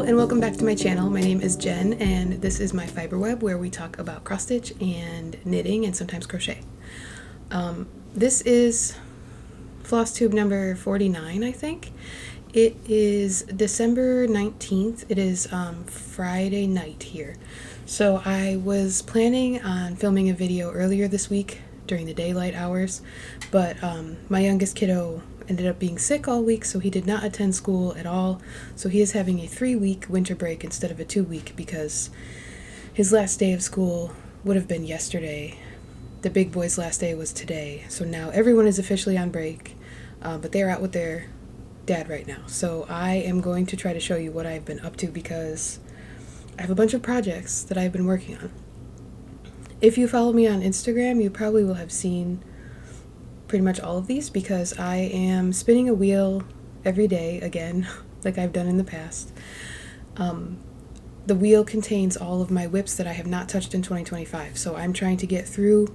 and welcome back to my channel. My name is Jen and this is my fiber web where we talk about cross stitch and knitting and sometimes crochet. This is Flosstube number 49, I think. It is December 19th. It is Friday night here. So I was planning on filming a video earlier this week during the daylight hours, but my youngest kiddo ended up being sick all week, so he did not attend school at all. So he is having a 3-week winter break instead of a 2-week because his last day of school would have been yesterday. The big boy's last day was today. So now everyone is officially on break, but they're out with their dad right now. So I am going to try to show you what I've been up to because I have a bunch of projects that I've been working on. If you follow me on Instagram, you probably will have seen pretty much all of these because I am spinning a wheel every day again, like I've done in the past. The wheel contains all of my whips that I have not touched in 2025, so I'm trying to get through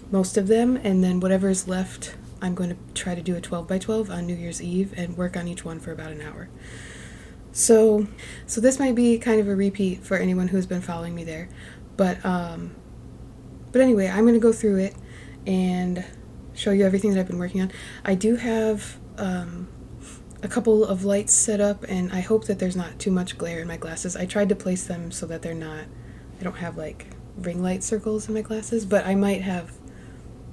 most of them, and then whatever is left, I'm going to try to do a 12 by 12 on New Year's Eve and work on each one for about an hour. So this might be kind of a repeat for anyone who's been following me there, but anyway, I'm going to go through it and show you everything that I've been working on. I do have a couple of lights set up, and I hope that there's not too much glare in my glasses. I tried to place them so that I don't have like ring light circles in my glasses, but I might have,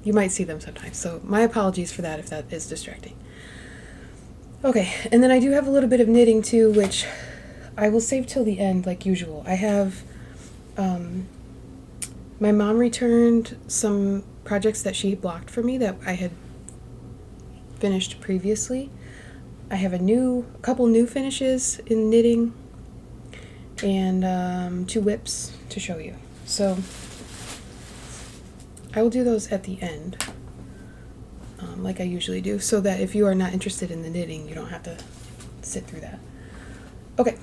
you might see them sometimes. So my apologies for that if that is distracting. Okay, and then I do have a little bit of knitting too, which I will save till the end like usual. I have, my mom returned some projects that she blocked for me that I had finished previously. I have a couple new finishes in knitting and 2 whips to show you. So I will do those at the end, like I usually do, so that if you are not interested in the knitting, you don't have to sit through that. Okay.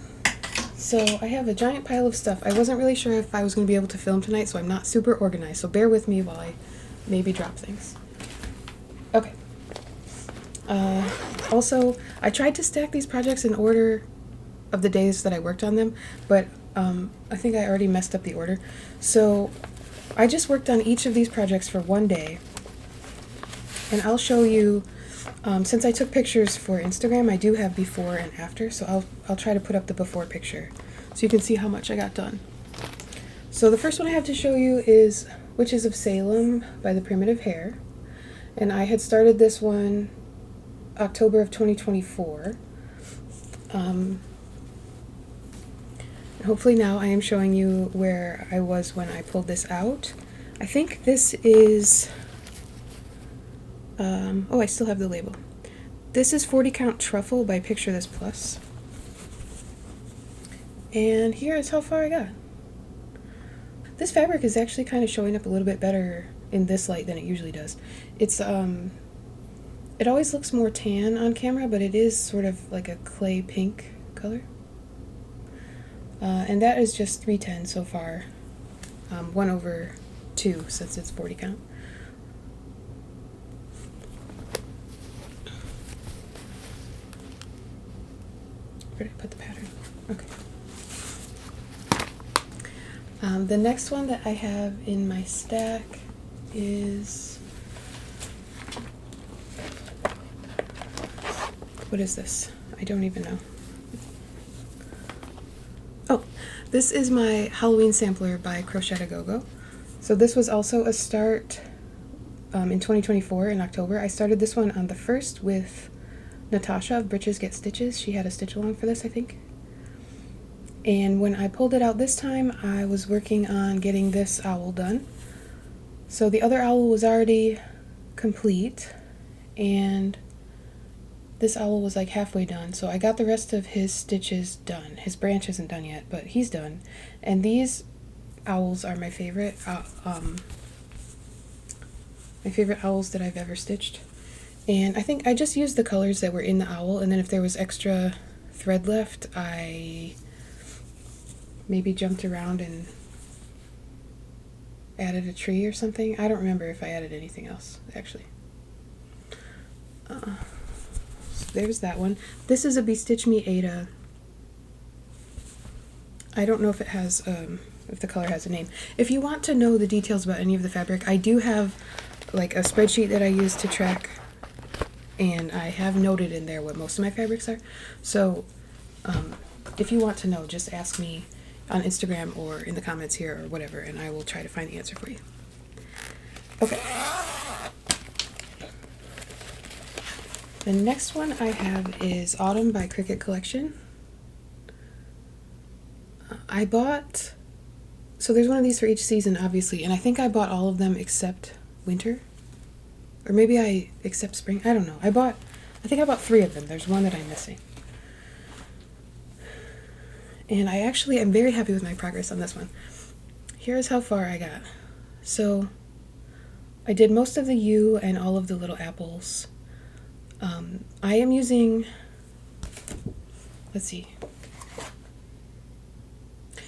So I have a giant pile of stuff. I wasn't really sure if I was going to be able to film tonight, so I'm not super organized, so bear with me while I maybe drop things. Okay. Also, I tried to stack these projects in order of the days that I worked on them, but I think I already messed up the order. So I just worked on each of these projects for one day, and I'll show you, since I took pictures for Instagram, I do have before and after, so I'll try to put up the before picture so you can see how much I got done. So the first one I have to show you is Witches of Salem by the Primitive Hare, and I had started this one October of 2024. And hopefully now I am showing you where I was when I pulled this out. I think this is, oh, I still have the label. This is 40 Count Truffle by Picture This Plus. And here is how far I got. This fabric is actually kind of showing up a little bit better in this light than it usually does. It's, it always looks more tan on camera, but it is sort of like a clay pink color. And that is just 310 so far. 1/2 since it's 40 count. Where did I put the pattern? Okay. The next one that I have in my stack is, what is this? I don't even know. Oh, this is my Halloween sampler by Crocette Gogo. So this was also a start in 2024 in October. I started this one on the 1st with Natasha of Britches Get Stitches. She had a stitch along for this, I think. And when I pulled it out this time, I was working on getting this owl done. So the other owl was already complete, and this owl was like halfway done. So I got the rest of his stitches done. His branch isn't done yet, but he's done. And these owls are my favorite owls that I've ever stitched. And I think I just used the colors that were in the owl, and then if there was extra thread left, I maybe jumped around and added a tree or something. I don't remember if I added anything else, actually. So there's that one. This is a Bestitch Me Ada I don't know if it has, if the color has a name. If you want to know the details about any of the fabric, I do have like a spreadsheet that I use to track, and I have noted in there what most of my fabrics are. So if you want to know, just ask me on Instagram or in the comments here or whatever, and I will try to find the answer for you. Okay. The next one I have is Autumn by Cricut Collection. I bought, so there's one of these for each season, obviously, and I think I bought all of them except winter. Or maybe I except spring. I don't know. I think I bought 3 of them. There's one that I'm missing. And I'm very happy with my progress on this one. Here's how far I got. So I did most of the U and all of the little apples. I am using, let's see.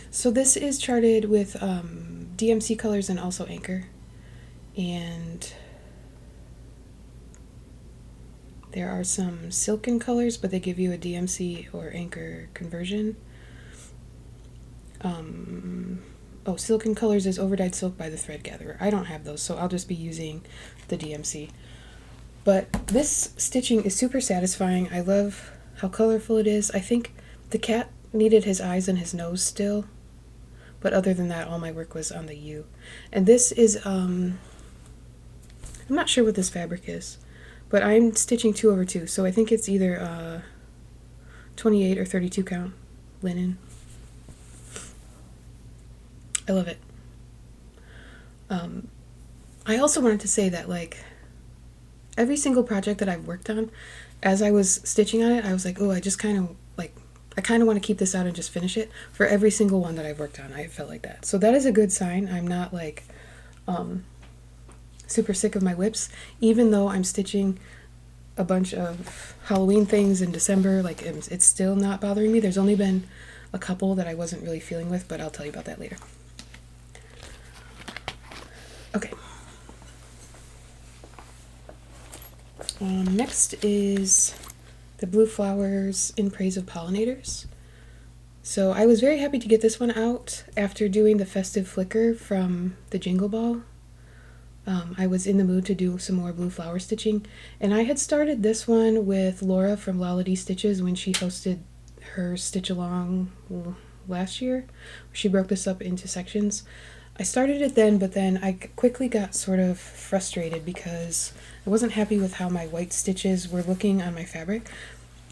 So this is charted with DMC colors and also Anchor. And there are some silken colors, but they give you a DMC or Anchor conversion. Silken colors is Overdyed Silk by the Thread Gatherer. I don't have those, so I'll just be using the DMC. But this stitching is super satisfying. I love how colorful it is. I think the cat needed his eyes and his nose still, but other than that, all my work was on the U. And this is, I'm not sure what this fabric is, but I'm stitching 2/2, so I think it's either 28 or 32 count linen. I love it. I also wanted to say that, like, every single project that I've worked on, as I was stitching on it, I was like, oh, I kind of want to keep this out and just finish it. For every single one that I've worked on, I felt like that. So that is a good sign. I'm not, like, super sick of my whips, even though I'm stitching a bunch of Halloween things in December. Like, it's still not bothering me. There's only been a couple that I wasn't really feeling with, but I'll tell you about that later. Okay. Next is the Blue Flowers in Praise of Pollinators. So I was very happy to get this one out after doing the festive flicker from the Jingle Ball. I was in the mood to do some more blue flower stitching, and I had started this one with Laura from Lality Stitches when she hosted her stitch along last year. She broke this up into sections. I started it then, but then I quickly got sort of frustrated because I wasn't happy with how my white stitches were looking on my fabric.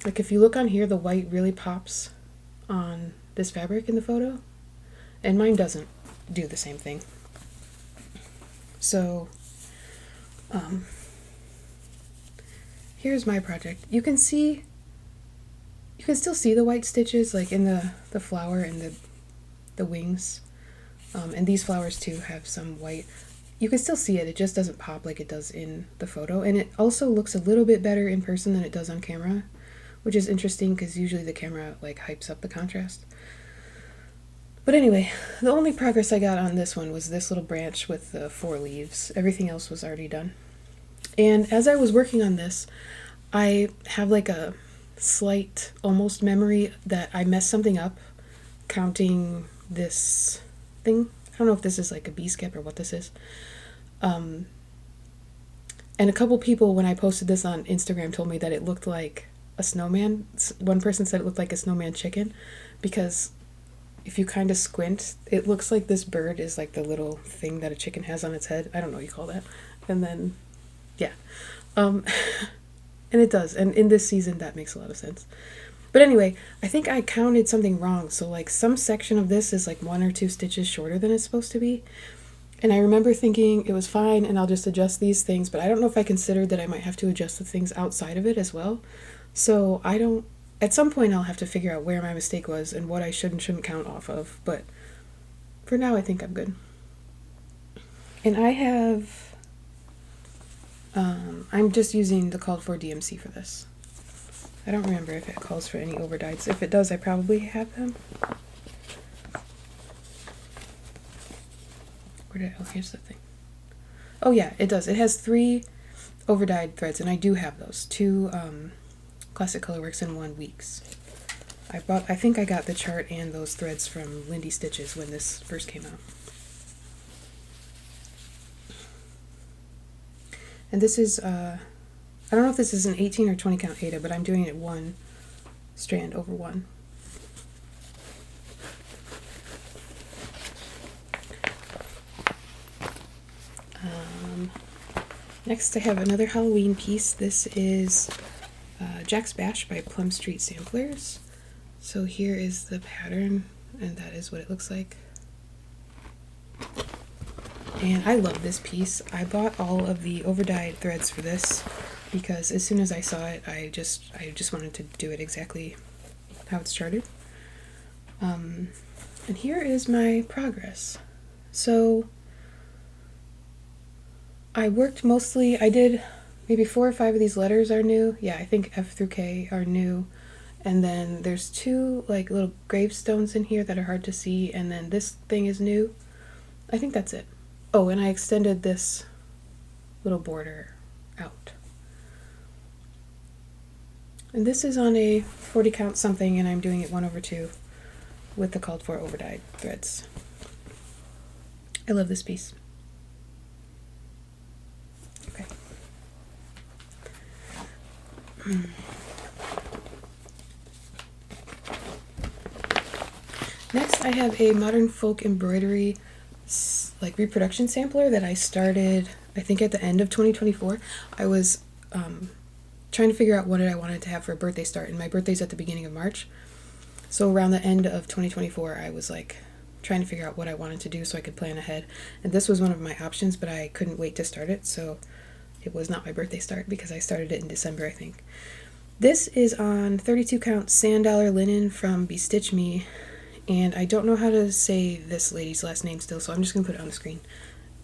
Like, if you look on here, the white really pops on this fabric in the photo, and mine doesn't do the same thing. So, here's my project. You can still see the white stitches, like in the flower and the wings. And these flowers too have some white. You can still see it, it just doesn't pop like it does in the photo. And it also looks a little bit better in person than it does on camera, which is interesting because usually the camera like hypes up the contrast. But anyway, the only progress I got on this one was this little branch with the 4 leaves. Everything else was already done. And as I was working on this, I have like a slight almost memory that I messed something up counting this thing. I don't know if this is like a B-skip or what this is. And a couple people, when I posted this on Instagram, told me that it looked like a snowman. One person said it looked like a snowman chicken because if you kind of squint, it looks like this bird is like the little thing that a chicken has on its head. I don't know what you call that. And then, yeah. And it does. And in this season, that makes a lot of sense. But anyway, I think I counted something wrong. So like some section of this is like 1 or 2 stitches shorter than it's supposed to be. And I remember thinking it was fine and I'll just adjust these things, but I don't know if I considered that I might have to adjust the things outside of it as well. So at some point I'll have to figure out where my mistake was and what I should and shouldn't count off of. But for now, I think I'm good. And I have, I'm just using the called for DMC for this. I don't remember if it calls for any overdyes. If it does, I probably have them. Here's the thing. Oh yeah, it does. It has 3 overdyed threads, and I do have those. 2 Classic Colorworks and 1 Weeks. I think I got the chart and those threads from Lindy Stitches when this first came out. And this is, I don't know if this is an 18 or 20 count Ada, but I'm doing it one strand over one. Next I have another Halloween piece. This is Jack's Bash by Plum Street Samplers. So here is the pattern, and that is what it looks like. And I love this piece. I bought all of the overdyed threads for this because as soon as I saw it, I just wanted to do it exactly how it's charted. And here is my progress. So I worked mostly, I did maybe 4 or 5 of these letters are new. Yeah, I think F through K are new. And then there's 2 like little gravestones in here that are hard to see, and then this thing is new. I think that's it. Oh, and I extended this little border out. And this is on a 40 count something, and I'm doing it 1/2 with the called for overdyed threads. I love this piece. Okay. Next, I have a modern folk embroidery like reproduction sampler that I started, I think, at the end of 2024. I was trying to figure out what I wanted to have for a birthday start, and my birthday's at the beginning of March. So around the end of 2024, I was like trying to figure out what I wanted to do so I could plan ahead. And this was one of my options, but I couldn't wait to start it, so it was not my birthday start because I started it in December, I think. This is on 32 count sand dollar linen from Bestitch Me, and I don't know how to say this lady's last name still, so I'm just going to put it on the screen.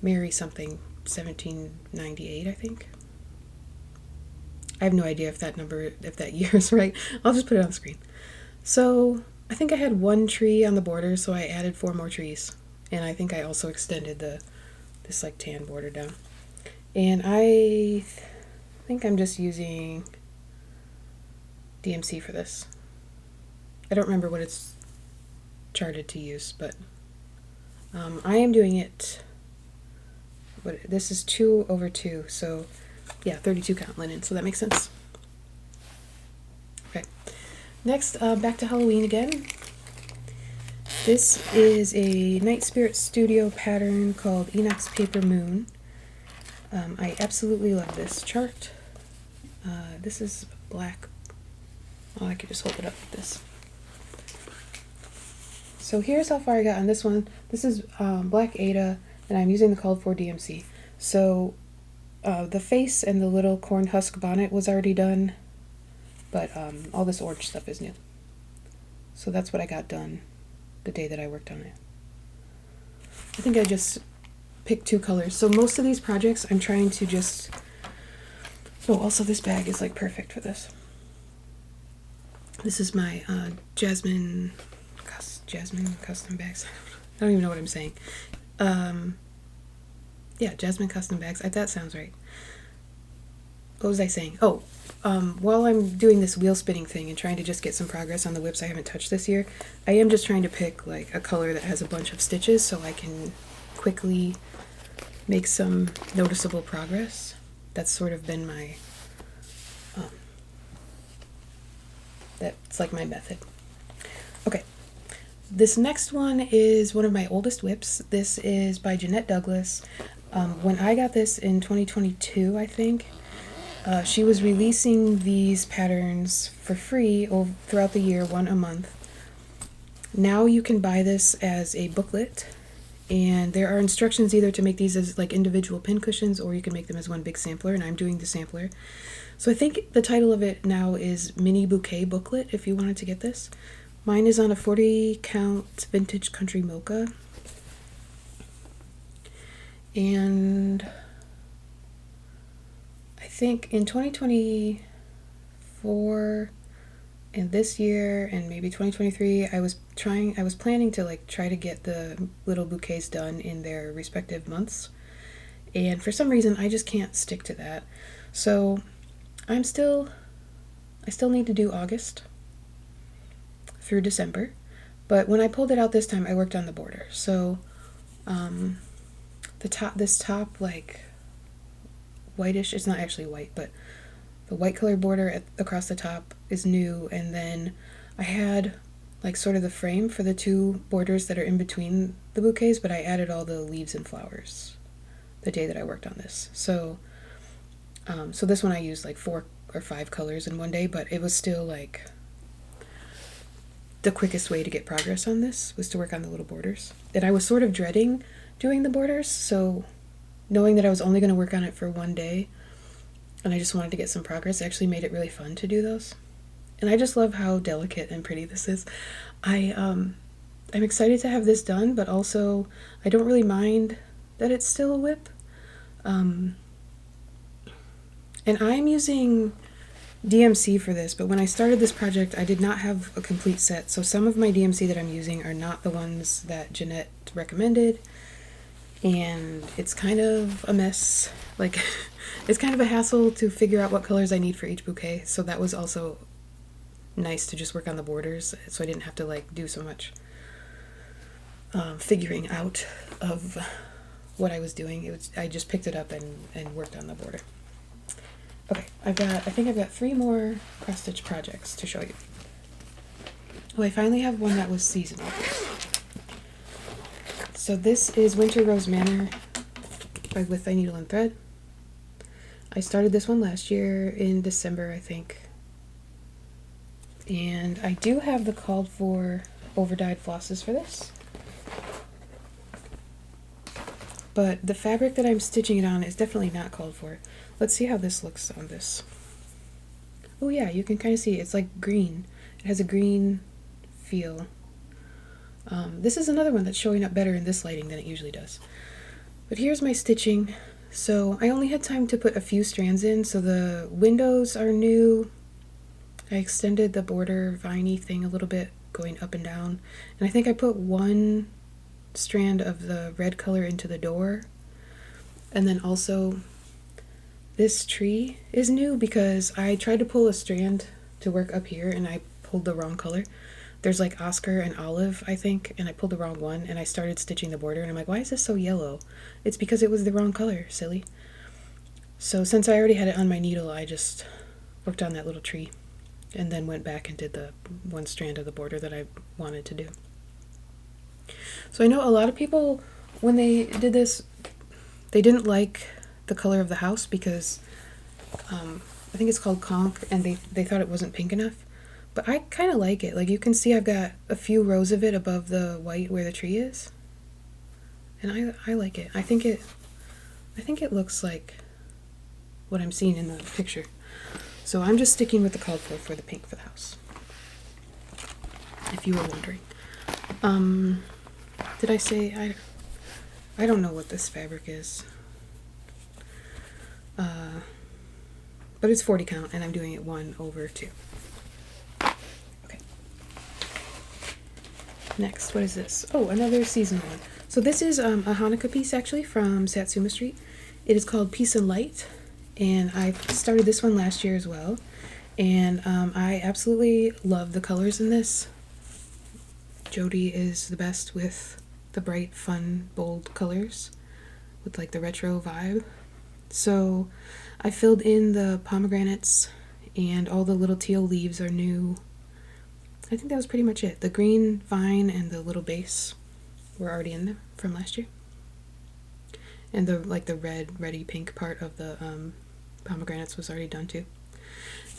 Mary something, 1798, I think. I have no idea if that year is right. I'll just put it on the screen. So I think I had 1 tree on the border, so I added 4 more trees. And I think I also extended this like tan border down. And I think I'm just using DMC for this. I don't remember what it's charted to use, but I am doing it, this is 2/2, so yeah, 32 count linen, so that makes sense. Okay, next, back to Halloween again. This is a Night Spirit Studio pattern called Enoch's Paper Moon. I absolutely love this chart. This is black. Oh, I could just hold it up like this. So here's how far I got on this one. This is black Ada, and I'm using the called for DMC. So the face and the little corn husk bonnet was already done, but all this orange stuff is new. So that's what I got done the day that I worked on it. I think I just picked 2 colors. So most of these projects I'm trying to just... Oh, also this bag is like perfect for this. This is my Jasmine custom bags. I don't even know what I'm saying. Yeah, Jasmine custom bags. That sounds right. What was I saying? Oh, while I'm doing this wheel spinning thing and trying to just get some progress on the whips I haven't touched this year, I am just trying to pick like a color that has a bunch of stitches so I can quickly make some noticeable progress. That's sort of been my that's like my method. Okay. This next one is one of my oldest whips. This is by Jeannette Douglas. When I got this in 2022, I think, she was releasing these patterns for free throughout the year, 1 a month. Now you can buy this as a booklet, and there are instructions either to make these as like individual pin cushions, or you can make them as one big sampler, and I'm doing the sampler. So I think the title of it now is Mini Bouquet Booklet, if you wanted to get this. Mine is on a 40 count vintage country mocha. And I think in 2024 and this year and maybe 2023, I was planning to like try to get the little bouquets done in their respective months. And for some reason, I just can't stick to that. So I still need to do August. through December. But when I pulled it out this time, I worked on the border. So this top like whitish, it's not actually white, but the white colored border across the top is new. And then I had like sort of the frame for the two borders that are in between the bouquets, but I added all the leaves and flowers the day that I worked on this. So so this one I used like 4 or 5 colors in one day, but it was still like the quickest way to get progress on this was to work on the little borders. And I was sort of dreading doing the borders, so knowing that I was only going to work on it for one day and I just wanted to get some progress actually made it really fun to do those. And I just love how delicate and pretty this is. I'm excited to have this done, but also I don't really mind that it's still a whip. And I'm using DMC for this, but when I started this project, I did not have a complete set. So some of my DMC that I'm using are not the ones that Jeannette recommended. And it's kind of a mess. Like, it's kind of a hassle to figure out what colors I need for each bouquet. So that was also nice to just work on the borders. So I didn't have to like do so much figuring out of what I was doing. I just picked it up and worked on the border. Okay, I think I've got 3 more cross stitch projects to show you. Oh, I finally have one that was seasonal. So this is Winter Rose Manor by With Thy Needle and Thread. I started this one last year in December, I think. And I do have the called for over-dyed flosses for this. But the fabric that I'm stitching it on is definitely not called for. Let's see how this looks on this. Oh yeah, you can kind of see it's like green. It has a green feel. This is another one that's showing up better in this lighting than it usually does. But here's my stitching. So I only had time to put a few strands in, so the windows are new. I extended the border viney thing a little bit, going up and down. And I think I put 1 strand of the red color into the door. And then also this tree is new because I tried to pull a strand to work up here and I pulled the wrong color. There's like Oscar and Olive, I think, and I pulled the wrong one and I started stitching the border and I'm like, why is this so yellow? It's because it was the wrong color, silly. So since I already had it on my needle, I just worked on that little tree and then went back and did the 1 strand of the border that I wanted to do. So I know a lot of people, when they did this, they didn't like the color of the house because I think it's called conch, and they thought it wasn't pink enough. But I kind of like it. Like you can see I've got a few rows of it above the white where the tree is. And I like it. I think it looks like what I'm seeing in the picture. So I'm just sticking with the called for the pink for the house. If you were wondering. Did I say I don't know what this fabric is. But it's 40 count and I'm doing it 1/2. Okay. Next, what is this? Oh, another seasonal one. So this is a Hanukkah piece actually from Satsuma Street. It is called Peace and Light, and I started this one last year as well. And I absolutely love the colors in this. Jody is the best with the bright, fun, bold colors with like the retro vibe. So I filled in the pomegranates and all the little teal leaves are new. I think that was pretty much it. The green vine and the little base were already in them from last year. And the reddy pink part of the pomegranates was already done too.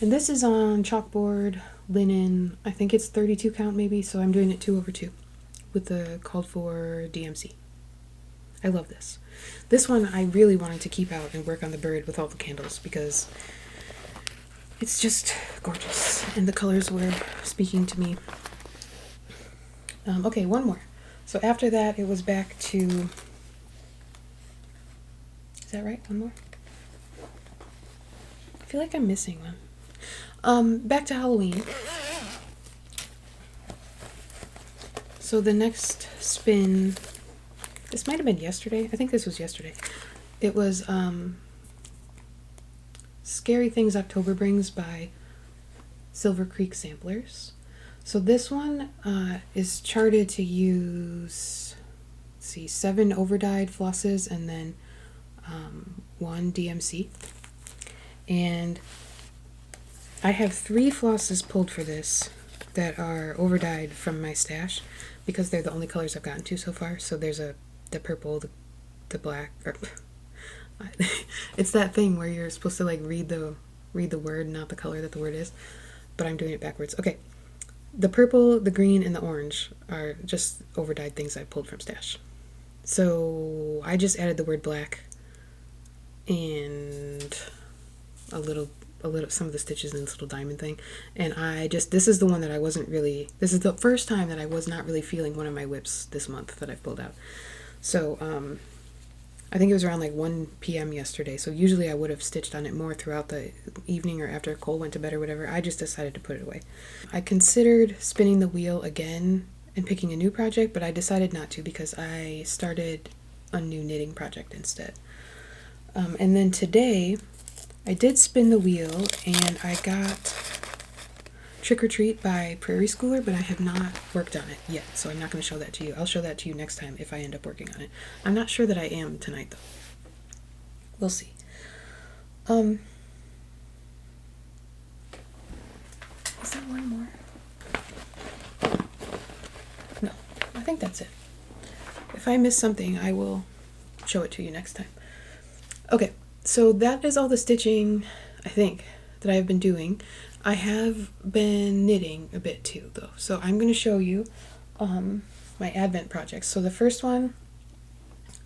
And this is on chalkboard, linen, I think it's 32 count maybe, so I'm doing it 2/2 with the called for DMC. I love this. This one I really wanted to keep out and work on the bird with all the candles because it's just gorgeous and the colors were speaking to me. Okay, one more. So after that it was back to, is that right? One more? I feel like I'm missing one. Back to Halloween. So the next spin, this might have been yesterday. I think this was yesterday. It was Scary Things October Brings by Silver Creek Samplers. So this one is charted to use, let's see, 7 overdyed flosses and then 1 DMC. And I have 3 flosses pulled for this that are overdyed from my stash because they're the only colors I've gotten to so far. So there's the purple, the black, or it's that thing where you're supposed to like read the word, not the color that the word is, but I'm doing it backwards. Okay, the purple, the green, and the orange are just overdyed things I pulled from stash. So I just added the word black and a little some of the stitches in this little diamond thing, and this is the one that I wasn't really, this is the first time that I was not really feeling one of my whips this month that I've pulled out. So I think it was around like 1 p.m. yesterday, so usually I would have stitched on it more throughout the evening or after Cole went to bed or whatever. I just decided to put it away. I considered spinning the wheel again and picking a new project, but I decided not to because I started a new knitting project instead. And then today I did spin the wheel and I got Trick or Treat by Prairie Schooler, but I have not worked on it yet, so I'm not going to show that to you. I'll show that to you next time if I end up working on it. I'm not sure that I am tonight, though. We'll see. Is there one more? No, I think that's it. If I miss something, I will show it to you next time. Okay, so that is all the stitching, I think, that I've been doing. I have been knitting a bit too, though. So I'm going to show you my Advent projects. So the first one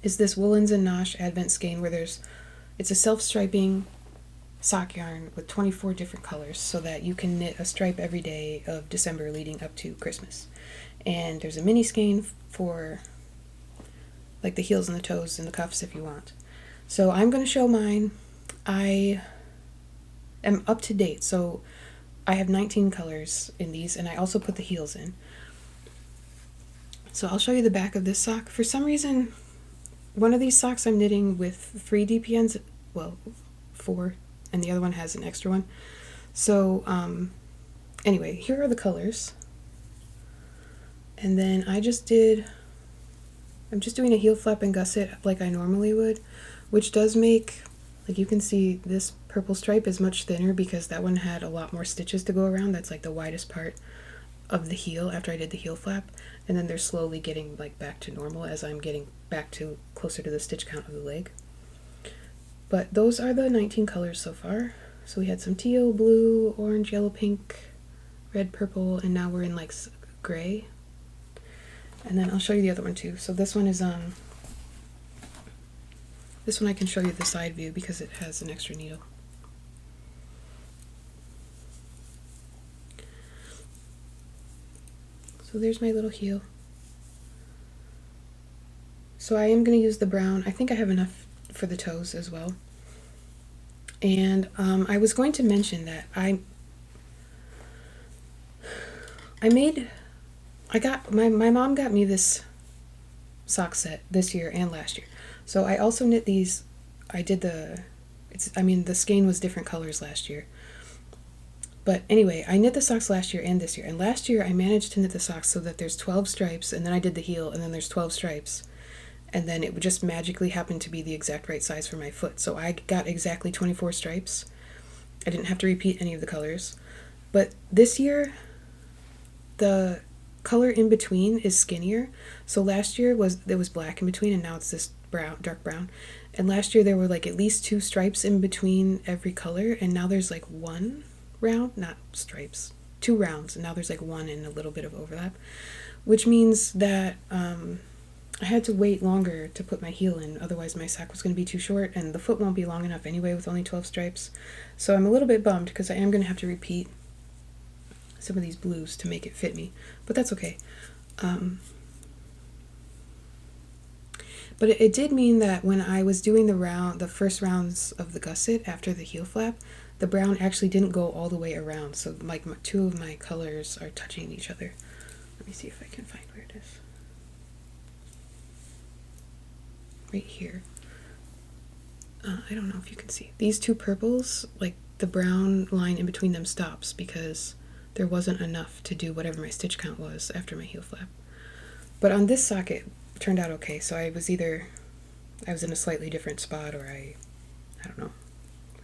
is this Woolens and Nosh Advent skein where it's a self-striping sock yarn with 24 different colors so that you can knit a stripe every day of December leading up to Christmas. And there's a mini skein for like the heels and the toes and the cuffs if you want. So I'm going to show mine. I am up to date, so I have 19 colors in these, and I also put the heels in. So I'll show you the back of this sock. For some reason, one of these socks I'm knitting with 3 DPNs, well, 4, and the other one has an extra one. So anyway, here are the colors. And then I'm just doing a heel flap and gusset like I normally would, which does make, like you can see, this purple stripe is much thinner because that one had a lot more stitches to go around. That's like the widest part of the heel after I did the heel flap, and then they're slowly getting like back to normal as I'm getting back to closer to the stitch count of the leg. But those are the 19 colors so far. So we had some teal, blue, orange, yellow, pink, red, purple, and now we're in like gray. And then I'll show you the other one too. So this one is this one I can show you the side view because it has an extra needle. So there's my little heel. So I am going to use the brown. I think I have enough for the toes as well. And I was going to mention that my mom got me this sock set this year and last year. So I also knit these. The skein was different colors last year. But anyway, I knit the socks last year and this year. And last year I managed to knit the socks so that there's 12 stripes, and then I did the heel, and then there's 12 stripes. And then it would just magically happen to be the exact right size for my foot. So I got exactly 24 stripes. I didn't have to repeat any of the colors. But this year, the color in between is skinnier. So last year there was black in between, and now it's this brown, dark brown. And last year there were like at least 2 stripes in between every color, and now there's like 1 round, not stripes, 2 rounds, and now there's like 1 and a little bit of overlap, which means that I had to wait longer to put my heel in, otherwise my sock was going to be too short, and the foot won't be long enough anyway with only 12 stripes. So I'm a little bit bummed because I am going to have to repeat some of these blues to make it fit me, but that's okay. But it did mean that when I was doing the first rounds of the gusset after the heel flap, the brown actually didn't go all the way around, so like 2 of my colors are touching each other. Let me see if I can find where it is. Right here. I don't know if you can see. These 2 purples, like the brown line in between them stops because there wasn't enough to do whatever my stitch count was after my heel flap. But on this sock it turned out okay, so I was in a slightly different spot, or I don't know,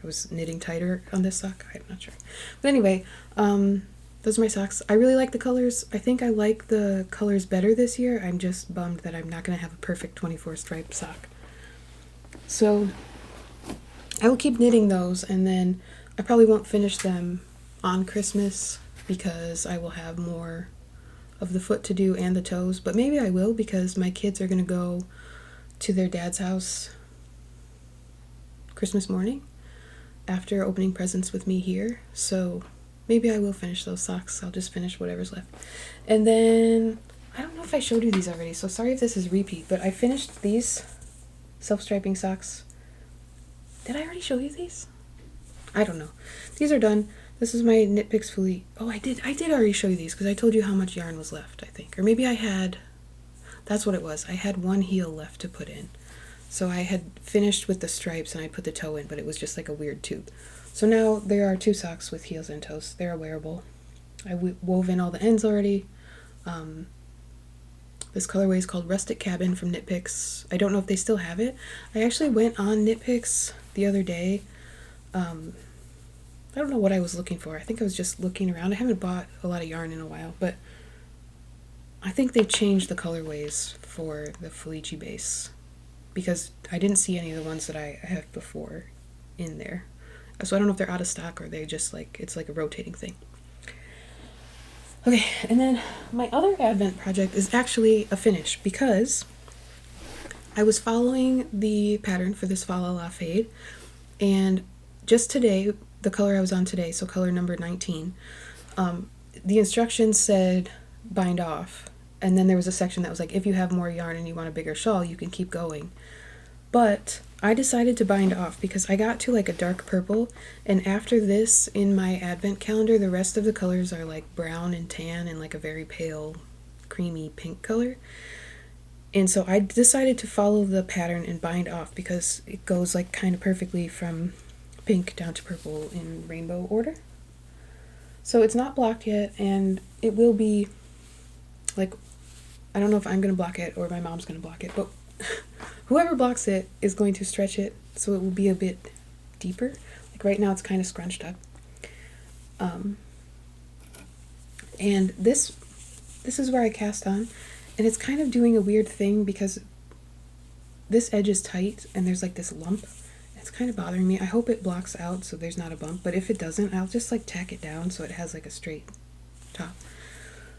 I was knitting tighter on this sock, I'm not sure. But anyway, those are my socks. I really like the colors. I think I like the colors better this year. I'm just bummed that I'm not going to have a perfect 24 stripe sock. So I will keep knitting those, and then I probably won't finish them on Christmas because I will have more of the foot to do and the toes, but maybe I will because my kids are going to go to their dad's house Christmas morning after opening presents with me here, so maybe I will finish those socks. I'll just finish whatever's left. And then, I don't know if I showed you these already, so sorry if this is repeat, but I finished these self-striping socks. Did I already show you these? I don't know. These are done. This is my Knit Picks Fully. Oh, I did already show you these because I told you how much yarn was left, I think. Or maybe I had, that's what it was. I had one heel left to put in. So I had finished with the stripes and I put the toe in, but it was just like a weird tube. So now there are 2 socks with heels and toes. They're wearable. I wove in all the ends already. This colorway is called Rustic Cabin from Knit Picks. I don't know if they still have it. I actually went on Knit Picks the other day. I don't know what I was looking for. I think I was just looking around. I haven't bought a lot of yarn in a while, but I think they changed the colorways for the Felici base because I didn't see any of the ones that I have before in there. So I don't know if they're out of stock or they just like, it's like a rotating thing. Okay, and then my other Advent project is actually a finish because I was following the pattern for this Fa La La fade, and just today, the color I was on today, so color number 19, the instructions said bind off, and then there was a section that was like, if you have more yarn and you want a bigger shawl, you can keep going. But I decided to bind off because I got to like a dark purple, and after this in my Advent calendar, the rest of the colors are like brown and tan and like a very pale creamy pink color. And so I decided to follow the pattern and bind off because it goes like kind of perfectly from pink down to purple in rainbow order. So it's not blocked yet, and it will be like, I don't know if I'm going to block it or my mom's going to block it, but whoever blocks it is going to stretch it so it will be a bit deeper. Like right now it's kind of scrunched up. And this is where I cast on, and it's kind of doing a weird thing because this edge is tight and there's like this lump. It's kind of bothering me. I hope it blocks out so there's not a bump, but if it doesn't, I'll just like tack it down so it has like a straight top.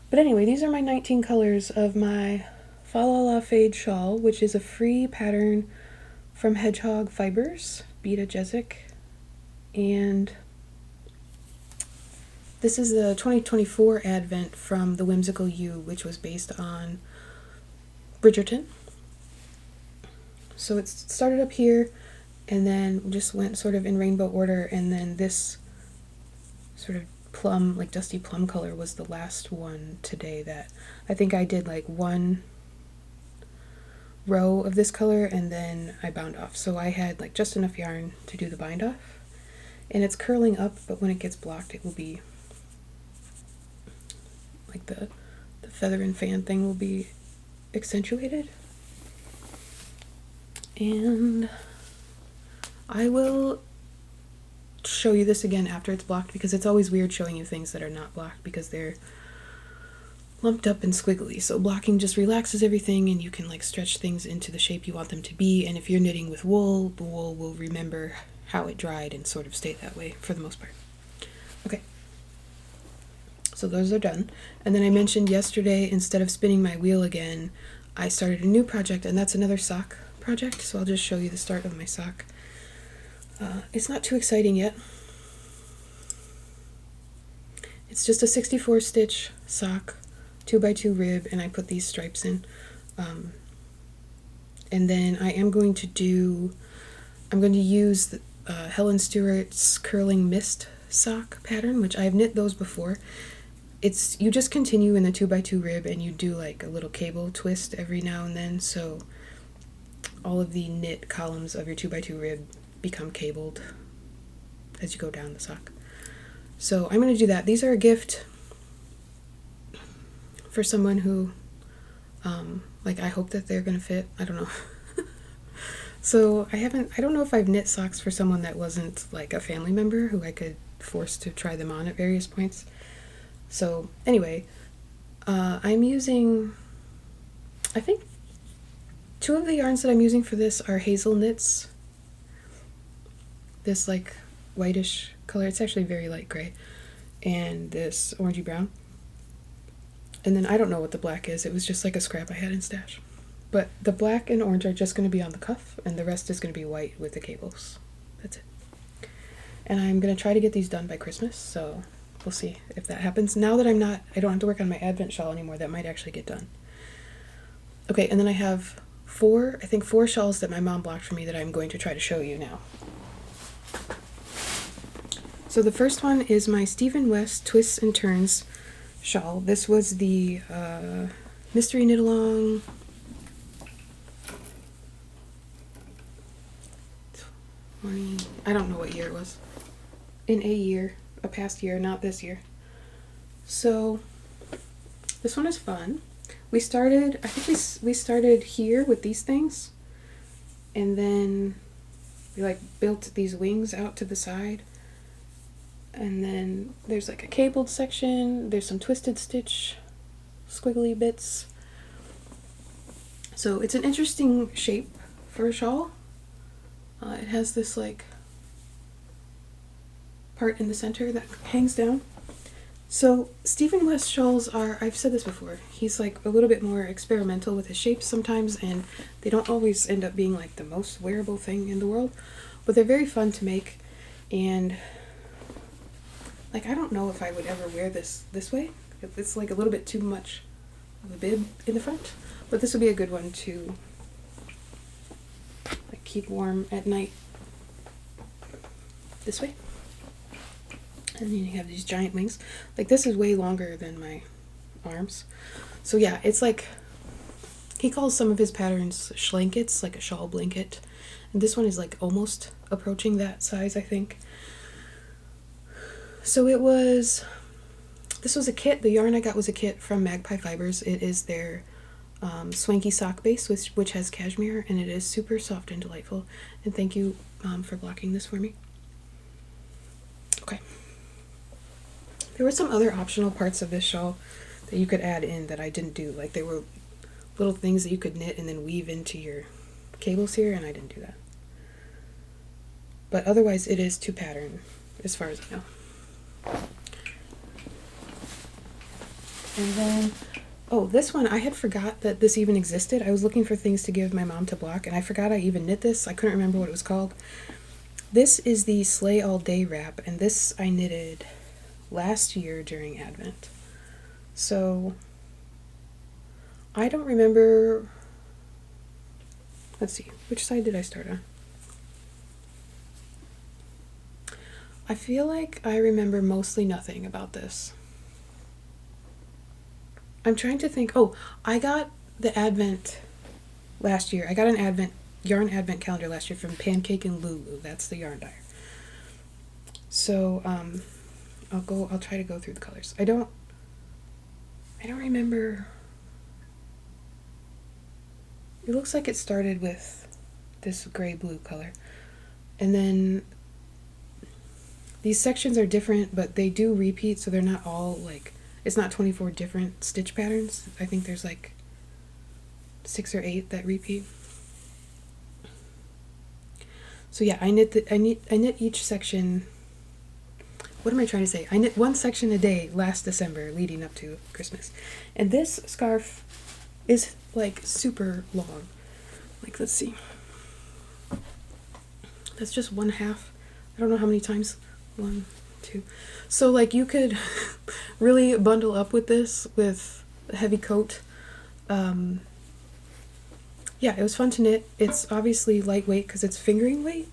But anyway, these are my 19 colors of my Fa La La Fade Shawl, which is a free pattern from Hedgehog Fibers, Beata Jezek, and this is the 2024 Advent from the Whimsical You, which was based on Bridgerton. So it started up here and then just went sort of in rainbow order, and then this sort of plum, like dusty plum color was the last one today that I think I did like one row of this color and then I bound off. So I had like just enough yarn to do the bind off, and it's curling up, but when it gets blocked it will be like the feather and fan thing will be accentuated. And I will show you this again after it's blocked because it's always weird showing you things that are not blocked because they're lumped up and squiggly. So blocking just relaxes everything and you can like stretch things into the shape you want them to be, and if you're knitting with wool, the wool will remember how it dried and sort of stay that way for the most part. Okay, so those are done. And then I mentioned yesterday, instead of spinning my wheel again, I started a new project, and that's another sock project, so I'll just show you the start of my sock. It's not too exciting yet. It's just a 64 stitch sock, 2x2 rib, and I put these stripes in. And then I'm going to use the, Helen Stewart's Curling Mist sock pattern, which I've knit those before. It's, you just continue in the 2x2 rib and you do like a little cable twist every now and then, so all of the knit columns of your 2x2 rib become cabled as you go down the sock. So I'm going to do that. These are a gift for someone who, like, I hope that they're gonna fit. I don't know. So I don't know if I've knit socks for someone that wasn't like a family member who I could force to try them on at various points. So anyway, I'm using, I think 2 of the yarns that I'm using for this are hazel knits. This like whitish color, it's actually very light gray, and this orangey brown. And then I don't know what the black is, it was just like a scrap I had in stash. But the black and orange are just going to be on the cuff, and the rest is going to be white with the cables. That's it. And I'm going to try to get these done by Christmas, so we'll see if that happens. Now that I don't have to work on my Advent shawl anymore, that might actually get done. Okay, and then I have 4 shawls that my mom blocked for me that I'm going to try to show you now. So the first one is my Stephen West Twists and Turns shawl. This was the Mystery Knit Along. I don't know what year it was. In a past year, not this year. So this one is fun. We started, I think we started here with these things, and then we like built these wings out to the side, and then there's like a cabled section, there's some twisted stitch squiggly bits. So it's an interesting shape for a shawl. It has this like part in the center that hangs down. So Stephen West shawls are, I've said this before, he's like a little bit more experimental with his shapes sometimes, and they don't always end up being like the most wearable thing in the world, but they're very fun to make. And like, I don't know if I would ever wear this way. It's like a little bit too much of a bib in the front, but this would be a good one to like keep warm at night. This way. And then you have these giant wings. Like, this is way longer than my arms. So yeah, it's like, he calls some of his patterns schlankets, like a shawl blanket. And this one is like almost approaching that size, I think. So this was a kit. The yarn I got was a kit from Magpie Fibers. It is their swanky sock base, which has cashmere, and it is super soft and delightful. And thank you for blocking this for me. Okay. There were some other optional parts of this shawl that you could add in that I didn't do. Like, there were little things that you could knit and then weave into your cables here, and I didn't do that. But otherwise, it is to pattern, as far as I know. And then, oh, this one, I had forgot that this even existed. I was looking for things to give my mom to block, and I forgot I even knit this. I couldn't remember what it was called. This is the Sleigh All Day wrap, and this I knitted last year during Advent. So I don't remember, let's see, which side did I start on? I feel like I remember mostly nothing about this. I'm trying to think. Oh, I got the Advent last year. I got an yarn Advent calendar last year from Pancake and Lulu. That's the yarn dyer. So I'll try to go through the colors. I don't remember. It looks like it started with this gray blue color, and then these sections are different, but they do repeat, so they're not all like, it's not 24 different stitch patterns. I think there's like 6 or 8 that repeat. So yeah, I knit each section. What am I trying to say? I knit one section a day last December leading up to Christmas. And this scarf is like super long. Like, let's see. That's just 1/2. I don't know how many times. 1, 2. So like, you could really bundle up with this with a heavy coat. Yeah, it was fun to knit. It's obviously lightweight because it's fingering weight,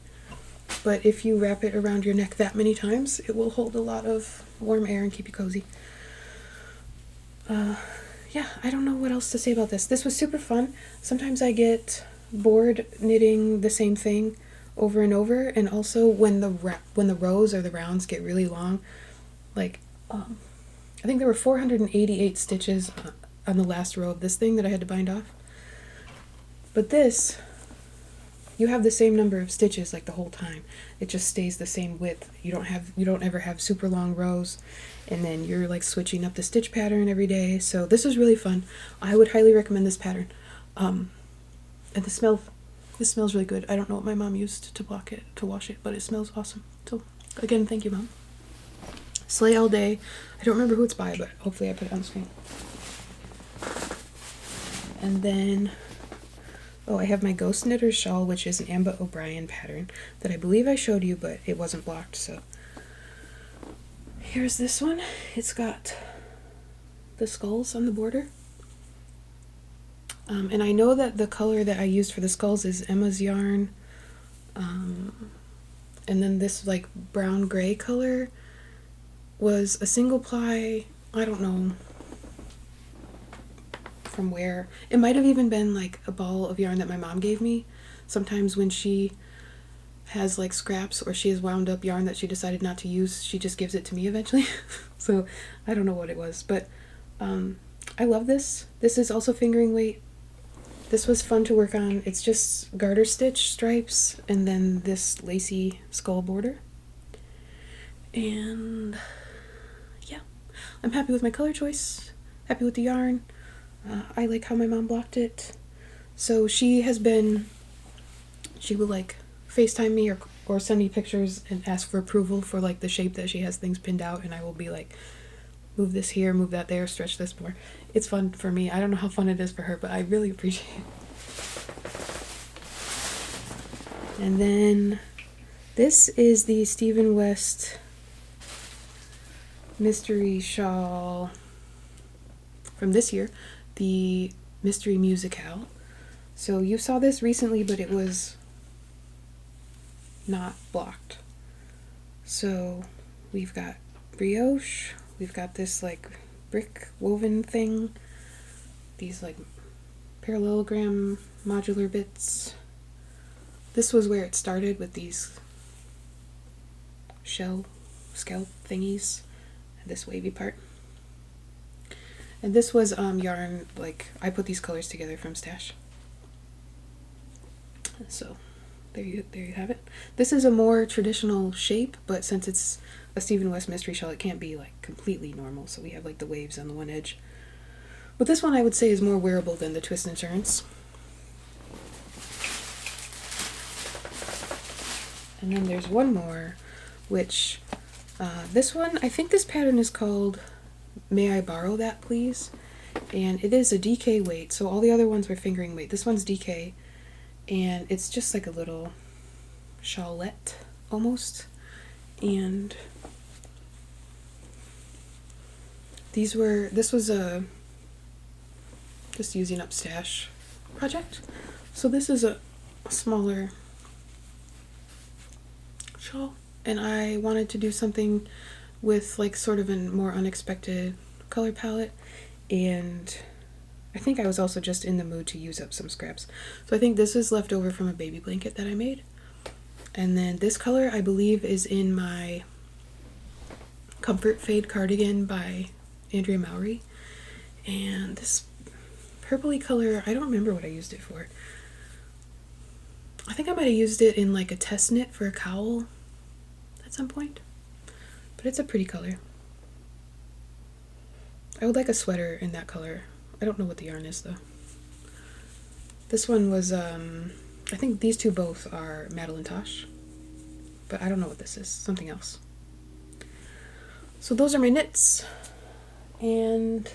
but if you wrap it around your neck that many times, it will hold a lot of warm air and keep you cozy. Yeah, I don't know what else to say about this. This was super fun. Sometimes I get bored knitting the same thing over and over, and also when the rows or the rounds get really long, like I think there were 488 stitches on the last row of this thing that I had to bind off. But this, you have the same number of stitches like the whole time. It just stays the same width. You don't ever have super long rows, and then you're like switching up the stitch pattern every day. So this is really fun. I would highly recommend this pattern. And this smells really good. I don't know what my mom used to wash it, but it smells awesome. So again, thank you, Mom. Sleigh all day. I don't remember who it's by, but hopefully I put it on the screen. And then, oh, I have my Ghost Knitter's Shawl, which is an Ambah O'Brien pattern that I believe I showed you, but it wasn't blocked, so. Here's this one. It's got the skulls on the border. And I know that the color that I used for the skulls is Emma's yarn. And then this like brown gray color was a single ply, I don't know from where. It might have even been like a ball of yarn that my mom gave me. Sometimes when she has like scraps or she has wound up yarn that she decided not to use, she just gives it to me eventually. So I don't know what it was, but I love this. This is also fingering weight. This was fun to work on. It's just garter stitch stripes and then this lacy skull border. And yeah, I'm happy with my color choice, happy with the yarn. I like how my mom blocked it. So she will like FaceTime me or send me pictures and ask for approval for like the shape that she has things pinned out, and I will be like, move this here, move that there, stretch this more. It's fun for me. I don't know how fun it is for her, but I really appreciate it. And then this is the Stephen West mystery shawl from this year, the Mystery Musicale. So you saw this recently, but it was not blocked. So we've got brioche, we've got this like brick woven thing, these like parallelogram modular bits. This was where it started with these shell scalp thingies and this wavy part. And this was yarn, like I put these colors together from Stash. So there you have it. This is a more traditional shape, but since it's a Stephen West mystery shawl, it can't be like completely normal, so we have like the waves on the one edge. But this one I would say is more wearable than the Twist Insurance. And then there's one more, which this one, I think this pattern is called May I Borrow That Please? And it is a DK weight, so all the other ones were fingering weight. This one's DK, and it's just like a little shawlette almost. And this was a just using up Stash project. So this is a smaller shawl, and I wanted to do something with like sort of a more unexpected color palette, and I think I was also just in the mood to use up some scraps. So I think this is left over from a baby blanket that I made. And then this color I believe is in my Comfort Fade cardigan by Andrea Mowry. And this purpley color, I don't remember what I used it for. I think I might have used it in like a test knit for a cowl at some point. But it's a pretty color. I would like a sweater in that color. I don't know what the yarn is though. This one was, I think these two both are Madeline Tosh. But I don't know what this is. Something else. So those are my knits. And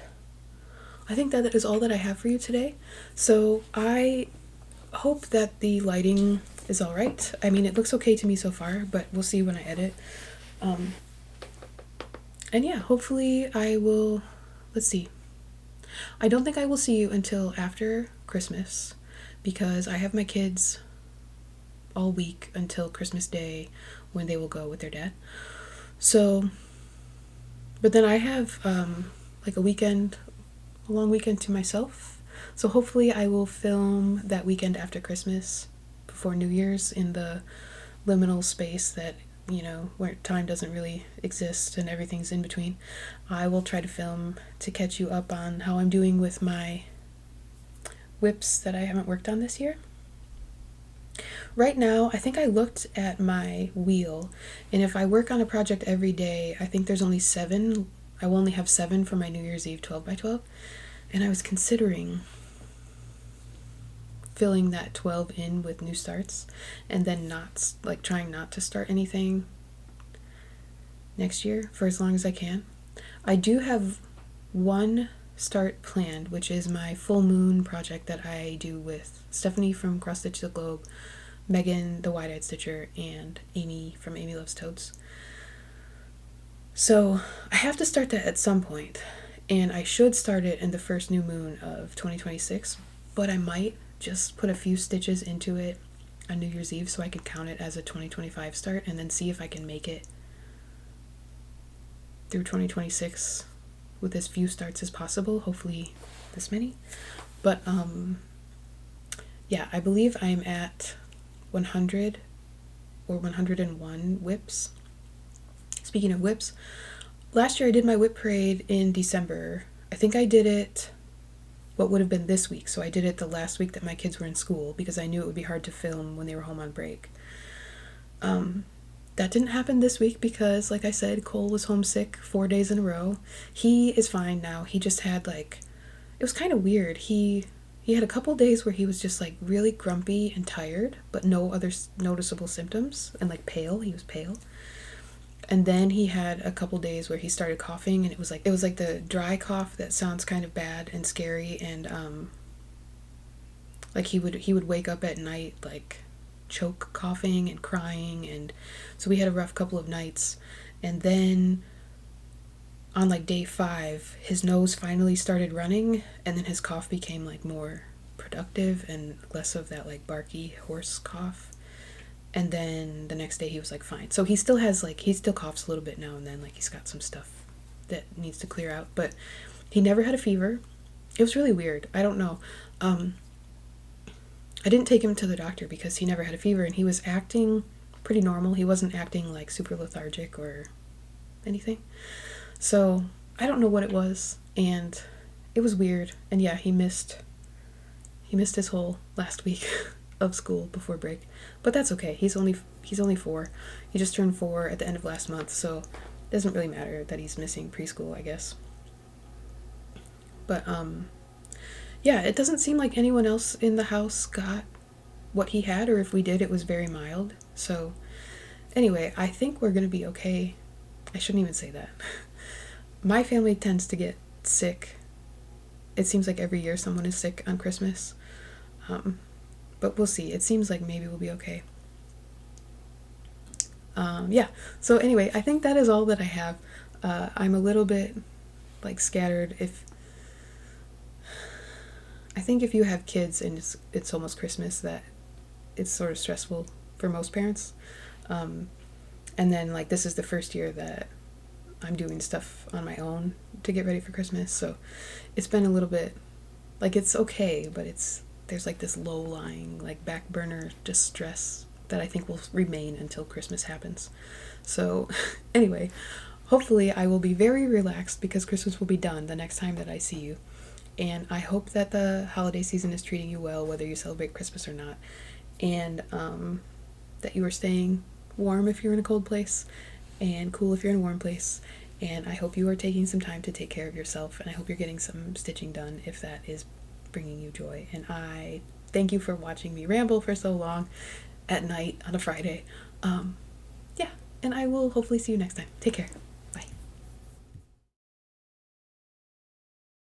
I think that is all that I have for you today. So I hope that the lighting is alright. I mean, it looks okay to me so far, but we'll see when I edit. And yeah, hopefully I will, let's see. I don't think I will see you until after Christmas because I have my kids all week until Christmas Day when they will go with their dad. So, but then I have like a long weekend to myself. So hopefully I will film that weekend after Christmas before New Year's in the liminal space that you know, where time doesn't really exist and everything's in between, I will try to film to catch you up on how I'm doing with my whips that I haven't worked on this year. Right now, I think I looked at my wheel, and if I work on a project every day, I think there's only 7. I will only have 7 for my New Year's Eve 12 by 12, and I was considering filling that 12 in with new starts, and then trying not to start anything next year for as long as I can. I do have one start planned, which is my full moon project that I do with Stephanie from Cross Stitch the Globe, Megan the Wide-Eyed Stitcher, and Amy from Amy Loves Toads. So I have to start that at some point, and I should start it in the first new moon of 2026, but I might just put a few stitches into it on New Year's Eve so I could count it as a 2025 start, and then see if I can make it through 2026 with as few starts as possible, hopefully this many. But yeah, I believe I'm at 100 or 101 whips. Speaking of whips, last year I did my whip parade in December. I think I did it what would have been this week, so I did it the last week that my kids were in school because I knew it would be hard to film when they were home on break. That didn't happen this week because, like I said, Cole was homesick 4 days in a row. He is fine now. He just had it was kind of weird. He had a couple days where he was just really grumpy and tired, but no other noticeable symptoms, and pale. He was pale. And then he had a couple days where he started coughing, and it was like the dry cough that sounds kind of bad and scary, and he would wake up at night choke coughing and crying, and so we had a rough couple of nights. And then on day 5 his nose finally started running, and then his cough became more productive and less of that barky horse cough. And then the next day he was fine. So he still has he still coughs a little bit now and then, he's got some stuff that needs to clear out, but he never had a fever. It was really weird. I don't know. I didn't take him to the doctor because he never had a fever, and he was acting pretty normal. He wasn't acting super lethargic or anything. So I don't know what it was, and it was weird. And yeah, he missed his whole last week of school before break, but that's okay. He's only 4. He just turned 4 at the end of last month, so it doesn't really matter that he's missing preschool, I guess. But yeah, it doesn't seem like anyone else in the house got what he had, or if we did, it was very mild. So anyway, I think we're gonna be okay. I shouldn't even say that. My family tends to get sick. It seems like every year someone is sick on Christmas. But we'll see. It seems like maybe we'll be okay. Yeah. So anyway, I think that is all that I have. I'm a little bit scattered. I think if you have kids and it's almost Christmas, that it's sort of stressful for most parents. And then this is the first year that I'm doing stuff on my own to get ready for Christmas. So it's been a little bit it's okay, but there's this low-lying back burner just stress that I think will remain until Christmas happens. So anyway, hopefully I will be very relaxed because Christmas will be done the next time that I see you. And I hope that the holiday season is treating you well, whether you celebrate Christmas or not. And that you are staying warm if you're in a cold place, and cool if you're in a warm place. And I hope you are taking some time to take care of yourself, and I hope you're getting some stitching done if that is bringing you joy. And I thank you for watching me ramble for so long at night on a Friday. Yeah, and I will hopefully see you next time. Take care.